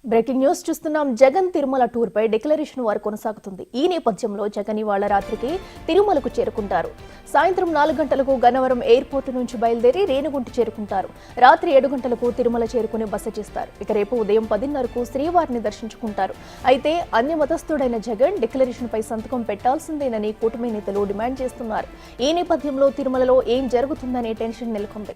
Breaking news చూస్తున్నాం. Jagan Tirumala tour పై declaration వారు కొనసాగుతుంది. ఈ నేపథ్యంలో జగన్ ఇవాళ రాత్రికి తిరుమలకు చేరుకుంటారు. సాయంత్రం 4 గంటలకు గన్నవరం ఎయిర్పోర్ట్ నుంచి బయలుదేరి రేణిగుంట చేరుకుంటారు. రాత్రి 7 గంటలకు తిరుమల చేరుకుని బస చేస్తారు. ఇక రేపు ఉదయం 10:30కు శ్రీవారిని దర్శించుకుంటారు. అయితే అన్య మతస్థుడైన జగన్ డిక్లరేషన్ పై సంతకం పెట్టాల్సిందేనని కూటమి నేతలు డిమాండ్ చేస్తున్నారు. ఈ నేపథ్యంలో తిరుమలలో ఏం జరుగుతుందనే టెన్షన్ నెలకొంది.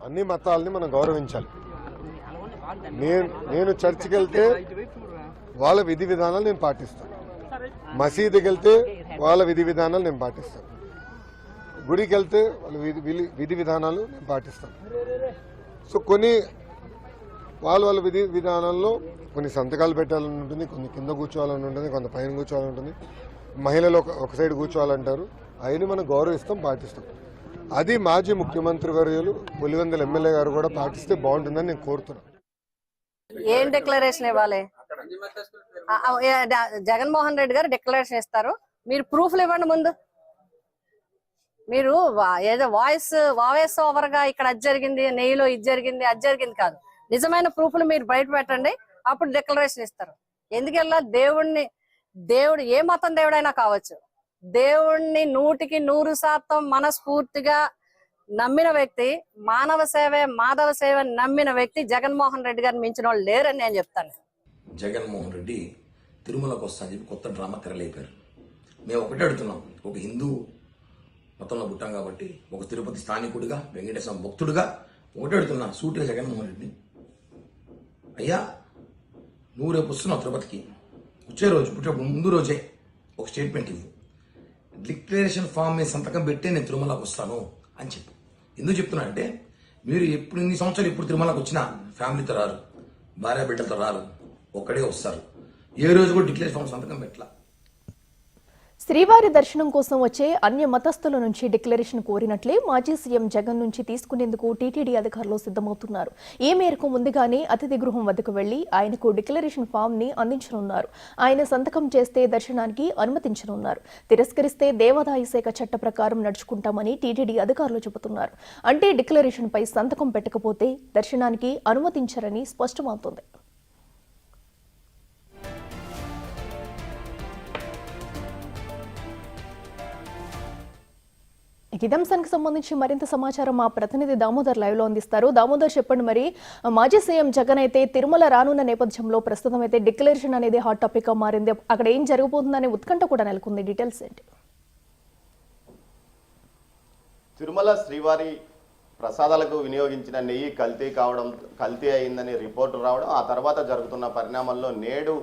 అన్ని మతాలని మనం గౌరవించాలి. నేను చర్చికి వెళ్తే వాళ్ళ విధి విధానాలు నేను పాటిస్తాను. మసీదుకి వెళ్తే వాళ్ళ విధి విధానాలు నేను పాటిస్తాను. గుడికి వెళ్తే వాళ్ళ విధి విధానాలు నేను పాటిస్తాను. సో కొన్ని వాళ్ళ విధి విధానాల్లో కొన్ని సంతకాలు పెట్టాలని ఉంటుంది, కొన్ని కింద కూర్చోవాలని ఉంటుంది, కొంత పైన కూర్చోవాలని ఉంటుంది, మహిళలు ఒక సైడ్ కూర్చోవాలంటారు. అవన్నీ మనం గౌరవిస్తాం, పాటిస్తాం. అది మాజీ ముఖ్యమంత్రి వర్యులు పులివెందుల ఎమ్మెల్యే గారు కూడా పాటిస్తే బాగుంటుందని నేను కోరుతున్నాను. ఏం డిక్లరేషన్ ఇవ్వాలి? జగన్మోహన్ రెడ్డి గారు డిక్లరేషన్ ఇస్తారు, మీరు ప్రూఫ్లు ఇవ్వండి. ముందు మీరు ఏదో వాయిస్ ఓవర్ గా ఇక్కడ అది జరిగింది, నెయ్యిలో ఇది జరిగింది, అది జరిగింది కాదు, నిజమైన ప్రూఫ్లు మీరు బయట పెట్టండి, అప్పుడు డిక్లరేషన్ ఇస్తారు. ఎందుకెళ్ళా? దేవుడు ఏ మతం దేవుడైనా కావచ్చు, దేవుణ్ణి 100% మనస్ఫూర్తిగా నమ్మిన వ్యక్తి, మానవ సేవే మాధవ సేవ నమ్మిన వ్యక్తి జగన్మోహన్ రెడ్డి గారిని మించిన వాళ్ళు లేరని నేను చెప్తాను. జగన్మోహన్ రెడ్డి తిరుమలకు వస్తాను చెప్పి కొత్త డ్రామా తెరలేపారు. మేము ఒకటే అడుగుతున్నాం, ఒక హిందూ మతంలో పుట్టాం కాబట్టి, ఒక తిరుపతి స్థానికుడిగా, వెంకటేశ్వర భక్తుడిగా ఒకటే అడుగుతున్నా సూటిగా జగన్మోహన్ రెడ్డి, అయ్యా నువ్వు రేపు వస్తున్నావు తిరుపతికి, వచ్చే రోజు పుట్టినప్పుడు ముందు రోజే ఒక స్టేట్మెంట్ ఇవ్వు, డిక్లరేషన్ ఫామ్ మీద సంతకం పెట్టే నేను తిరుమలకు వస్తాను అని చెప్పు. ఎందుకు చెప్తున్నా అంటే, మీరు ఇన్ని సంవత్సరాలు ఎప్పుడు తిరుమలకు వచ్చినా ఫ్యామిలీతో రారు, భార్య బిడ్డలతో రారు, ఒక్కడే వస్తారు. ఏ రోజు కూడా డిక్లరేషన్ ఫామ్ సంతకం పెట్టలా. శ్రీవారి దర్శనం కోసం వచ్చే అన్య మతస్థుల నుంచి డిక్లరేషన్ కోరినట్లే మాజీ సీఎం జగన్ నుంచి తీసుకునేందుకు టీటీడీ అధికారులు సిద్ధమవుతున్నారు. ఈ మేరకు ముందుగానే అతిథి గృహం వద్దకు వెళ్లి ఆయనకు డిక్లరేషన్ ఫామ్ ని అందించనున్నారు. ఆయన సంతకం చేస్తే దర్శనానికి అనుమతించనున్నారు. తిరస్కరిస్తే దేవాదాయ శాఖ చట్ట ప్రకారం నడుచుకుంటామని టీటీడీ అధికారులు చెబుతున్నారు. అంటే డిక్లరేషన్ పై సంతకం పెట్టకపోతే దర్శనానికి అనుమతించరని స్పష్టమవుతోంది. ఇదంశానికి సంబంధించి మరింత సమాచారం మా ప్రతినిధి దామోదర్ లైవ్ లో అందిస్తారు. దామోదర్, చెప్పండి, మరి మాజీ సీఎం జగన్ అయితే తిరుమల రానున్న నేపథ్యంలో ప్రస్తుతం అయితే డిక్లరేషన్ అనేది హాట్ టాపిక్ గా మారింది. అక్కడ ఏం జరగబోతుందనే ఉత్కంఠ కూడా నెలకొంది. డీటెయిల్స్ ఏంటి? తిరుమల శ్రీవారి ప్రసాదాలకు వినియోగించిన నెయ్యి కల్తీ అయిందని రిపోర్టు రావడం, ఆ తర్వాత జరుగుతున్న పరిణామాల్లో నేడు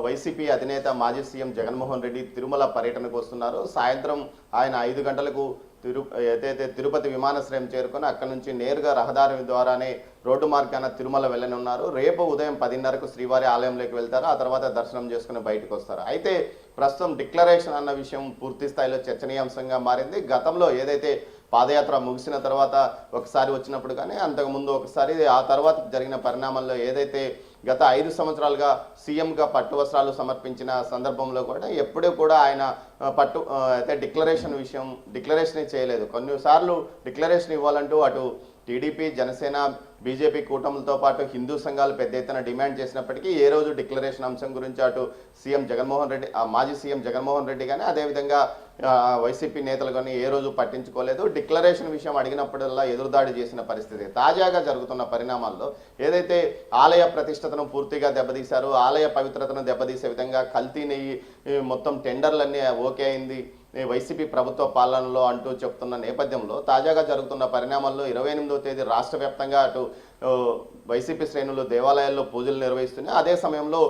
వైసీపీ అధినేత మాజీ సీఎం జగన్మోహన్ రెడ్డి తిరుమల పర్యటనకు వస్తున్నారు. సాయంత్రం ఆయన 5 గంటలకు ఏదైతే తిరుపతి విమానాశ్రయం చేరుకొని అక్కడి నుంచి నేరుగా రహదారి ద్వారానే రోడ్డు మార్గాన తిరుమల వెళ్ళనున్నారు. రేపు ఉదయం 10:30కు శ్రీవారి ఆలయంలోకి వెళ్తారు. ఆ తర్వాత దర్శనం చేసుకుని బయటకు వస్తారు. అయితే ప్రస్తుతం డిక్లరేషన్ అన్న విషయం పూర్తి స్థాయిలో చర్చనీయాంశంగా మారింది. గతంలో ఏదైతే పాదయాత్ర ముగిసిన తర్వాత ఒకసారి వచ్చినప్పుడు కానీ, అంతకుముందు ఒకసారి, ఆ తర్వాత జరిగిన పరిణామాల్లో ఏదైతే గత 5 సంవత్సరాలుగా సీఎంగా పట్టు వస్త్రాలు సమర్పించిన సందర్భంలో కూడా ఎప్పుడూ కూడా ఆయన అయితే డిక్లరేషన్ చేయలేదు. కొన్నిసార్లు డిక్లరేషన్ ఇవ్వాలంటూ అటు టీడీపీ, జనసేన, బీజేపీ కూటములతో పాటు హిందూ సంఘాలు పెద్ద ఎత్తున డిమాండ్ చేసినప్పటికీ ఏ రోజు డిక్లరేషన్ అంశం గురించి అటు మాజీ సీఎం జగన్మోహన్ రెడ్డి కానీ, అదేవిధంగా వైసీపీ నేతలు కానీ ఏ రోజు పట్టించుకోలేదు. డిక్లరేషన్ విషయం అడిగినప్పుడల్లా ఎదురుదాడి చేసిన పరిస్థితి. తాజాగా జరుగుతున్న పరిణామాల్లో ఏదైతే ఆలయ ప్రతిష్టతను పూర్తిగా దెబ్బతీశారు, ఆలయ పవిత్రతను దెబ్బతీసే విధంగా కల్తీ నెయ్యి మొత్తం టెండర్లన్నీ ఓకే అయింది వైసీపీ ప్రభుత్వ పాలనలో అంటూ చెప్తున్న నేపథ్యంలో తాజాగా జరుగుతున్న పరిణామాల్లో 28వ తేదీ రాష్ట్ర వ్యాప్తంగా అటు వైసీపీ శ్రేణులు దేవాలయాల్లో పూజలు నిర్వహిస్తున్నాయి. అదే సమయంలో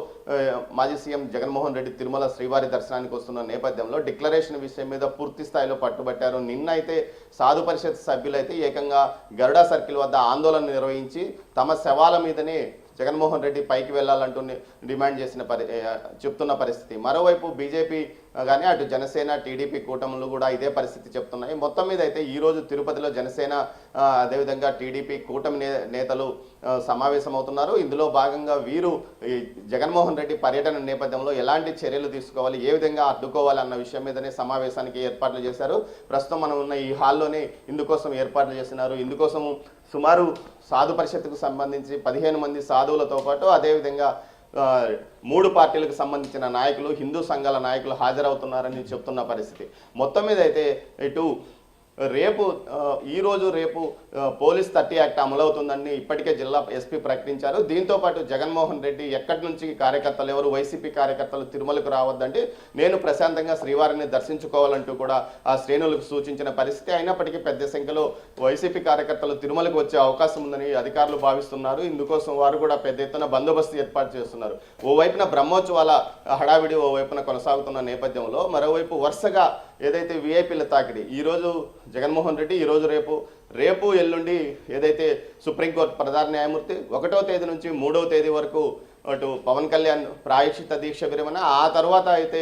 మాజీ సీఎం జగన్మోహన్ రెడ్డి తిరుమల శ్రీవారి దర్శనానికి వస్తున్న నేపథ్యంలో డిక్లరేషన్ విషయం మీద పూర్తి స్థాయిలో పట్టుబట్టారు. నిన్న అయితే సాధు పరిషత్ సభ్యులైతే ఏకంగా గరుడా సర్కిల్ వద్ద ఆందోళన నిర్వహించి తమ శవాల మీదనే జగన్మోహన్ రెడ్డి పైకి వెళ్లాలంటూ డిమాండ్ చెప్తున్న పరిస్థితి. మరోవైపు బీజేపీ కానీ అటు జనసేన టీడీపీ కూటములు కూడా ఇదే పరిస్థితి చెప్తున్నాయి. మొత్తం మీద అయితే ఈ రోజు తిరుపతిలో జనసేన అదేవిధంగా టీడీపీ కూటమి నేతలు సమావేశమవుతున్నారు. ఇందులో భాగంగా వీరు జగన్మోహన్ రెడ్డి పర్యటన నేపథ్యంలో ఎలాంటి చర్యలు తీసుకోవాలి, ఏ విధంగా అడ్డుకోవాలి అన్న విషయం మీదనే సమావేశానికి ఏర్పాట్లు చేశారు. ప్రస్తుతం మనం ఉన్న ఈ హాల్లోనే ఇందుకోసం ఏర్పాట్లు చేస్తున్నారు. ఇందుకోసం సుమారు సాధు పరిషత్తుకు సంబంధించి 15 మంది సాధువులతో పాటు అదేవిధంగా 3 పార్టీలకు సంబంధించిన నాయకులు, హిందూ సంఘాల నాయకులు హాజరవుతున్నారని చెప్తున్న పరిస్థితి. మొత్తం మీద అయితే ఇటు రేపు పోలీస్ 30 యాక్ట్ అమలవుతుందని ఇప్పటికే జిల్లా ఎస్పీ ప్రకటించారు. దీంతో పాటు జగన్మోహన్ రెడ్డి ఎక్కడి నుంచి కార్యకర్తలు ఎవరు వైసీపీ కార్యకర్తలు తిరుమలకు రావద్దంటే నేను ప్రశాంతంగా శ్రీవారిని దర్శించుకోవాలంటూ కూడా ఆ శ్రేణులకు సూచించిన పరిస్థితి. అయినప్పటికీ పెద్ద సంఖ్యలో వైసీపీ కార్యకర్తలు తిరుమలకు వచ్చే అవకాశం ఉందని అధికారులు భావిస్తున్నారు. ఇందుకోసం వారు కూడా పెద్ద ఎత్తున బందోబస్తు ఏర్పాటు చేస్తున్నారు. ఓవైపున బ్రహ్మోత్సవాల హడావిడి ఓవైపున కొనసాగుతున్న నేపథ్యంలో మరోవైపు వరుసగా ఏదైతే వీఐపీల తాకిడి ఈరోజు జగన్మోహన్ రెడ్డి రేపు ఎల్లుండి ఏదైతే సుప్రీంకోర్టు ప్రధాన న్యాయమూర్తి 1వ తేదీ నుంచి 3వ తేదీ వరకు అటు పవన్ కళ్యాణ్ ప్రాయశ్చిత దీక్ష విరమణ, ఆ తర్వాత అయితే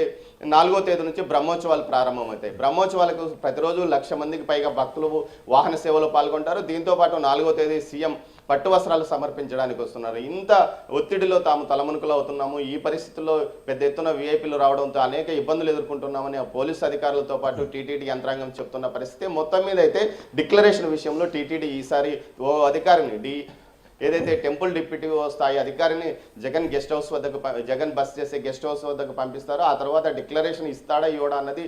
4వ తేదీ నుంచి బ్రహ్మోత్సవాలు ప్రారంభమవుతాయి. బ్రహ్మోత్సవాలకు ప్రతిరోజు 1,00,000 మందికి పైగా భక్తులు వాహన సేవలో పాల్గొంటారు. దీంతో పాటు 4వ తేదీ సీఎం పట్టు వస్త్రాలు సమర్పించడానికి వస్తున్నారు. ఇంత ఒత్తిడిలో తాము తలమునుకలు అవుతున్నాము. ఈ పరిస్థితుల్లో పెద్ద ఎత్తున వీఐపీలు రావడంతో అనేక ఇబ్బందులు ఎదుర్కొంటున్నామని పోలీసు అధికారులతో పాటు టీటీడీ యంత్రాంగం చెప్తున్న పరిస్థితి. మొత్తం మీద అయితే డిక్లరేషన్ విషయంలో టీటీడీ ఈసారి ఓ అధికారిని ఏదైతే టెంపుల్ డిప్యూటీ స్థాయి అధికారిని జగన్ బస్ చేసే గెస్ట్ హౌస్ వద్దకు పంపిస్తారో ఆ తర్వాత డిక్లరేషన్ ఇస్తాడా ఇవ్వడా అన్నది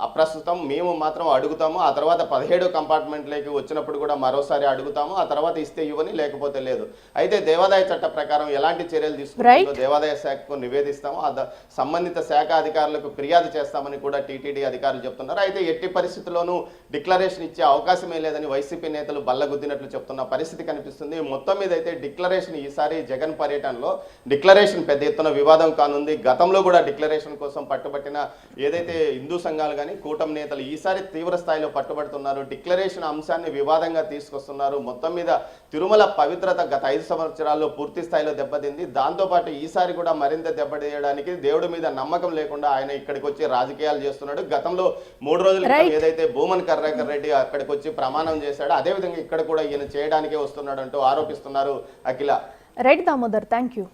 అప్రస్తుతం. మేము మాత్రం అడుగుతాము. ఆ తర్వాత 17వ కంపార్ట్మెంట్లోకి వచ్చినప్పుడు కూడా మరోసారి అడుగుతాము. ఆ తర్వాత ఇస్తే ఇవ్వని, లేకపోతే లేదు. అయితే దేవాదాయ చట్ట ప్రకారం ఎలాంటి చర్యలు తీసుకుంటుందో దేవాదాయ శాఖకు నివేదిస్తాము. సంబంధిత శాఖ అధికారులకు ఫిర్యాదు చేస్తామని కూడా టీటీడీ అధికారులు చెప్తున్నారు. అయితే ఎట్టి పరిస్థితుల్లోనూ డిక్లరేషన్ ఇచ్చే అవకాశమే లేదని వైసీపీ నేతలు బల్లగుద్దినట్లు చెప్తున్న పరిస్థితి కనిపిస్తుంది. మొత్తం మీద అయితే డిక్లరేషన్ ఈసారి జగన్ పర్యటనలో డిక్లరేషన్ పెద్ద ఎత్తున వివాదం కానుంది. గతంలో కూడా డిక్లరేషన్ కోసం పట్టుబట్టిన ఏదైతే హిందూ సంఘాలు కానీ కూటమి నేతలు ఈసారి తీవ్ర స్థాయిలో పట్టుబడుతున్నారు. డిక్లరేషన్ అంశాన్ని వివాదంగా తీసుకొస్తున్నారు. మొత్తం మీద తిరుమల పవిత్రత గత 5 సంవత్సరాల్లో పూర్తి స్థాయిలో దెబ్బతింది. దాంతోపాటు ఈసారి కూడా మరింత దెబ్బతీయడానికి దేవుడి మీద నమ్మకం లేకుండా ఆయన ఇక్కడికి వచ్చి రాజకీయాలు చేస్తున్నాడు. గతంలో 3 రోజుల క్రితం ఏదైతే భూమన్ కరుణాకర్ రెడ్డి అక్కడికి వచ్చి ప్రమాణం చేశాడో అదేవిధంగా ఇక్కడ కూడా ఈయన చేయడానికే వస్తున్నాడు అంటూ ఆరోపిస్తున్నారు Akhila. Right Damodar, thank you.